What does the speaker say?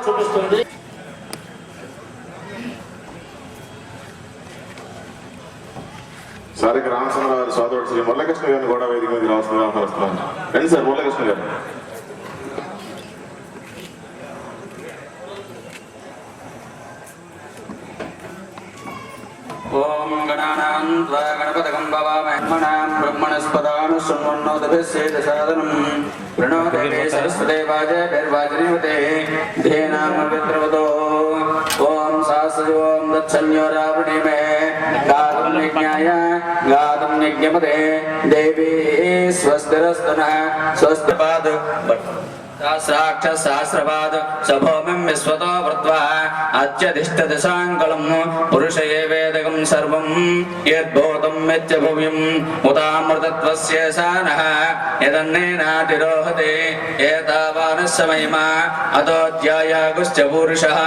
చూపిస్తుంది. సారికి రామచంద్ర గారి సోదరుడు శ్రీ మురళకృష్ణ గారిని కూడా వేదిక మీద రావాల్సిందిగా ఆహ్వానిస్తున్నాను. రండి సార్ మురళకృష్ణ గారు. ఓం గణానాం త్వా గణపతకం భవామహే బ్రహ్మణస్పదాను శృణ్వన్నోదభిస్సేద సాదనం ప్రణో దేవీ సరస్వతే వాజేభిర్వాజనివతే ధేనామ విత్రవతో ఓం శాస్త్ర ఓం దచ్చన్యో రావణేమే గాతం యజ్ఞాయ గాతం యజ్ఞమతే దేవీ స్వస్తిరస్తనః స్వస్తిపాద सहस्राक्ष सहस्रपाद सभौमिं विश्वतो वृत्वा अत्यधिष्ठदिशाङ्कलं पुरुष एवेदकं सर्वं यद्भूतं यच्चभुव्यं उतामृतत्वस्य सानः यदन्नेनातिरोहते एतावानस्य महिमा अतोऽध्यायागुश्च पुरुषः।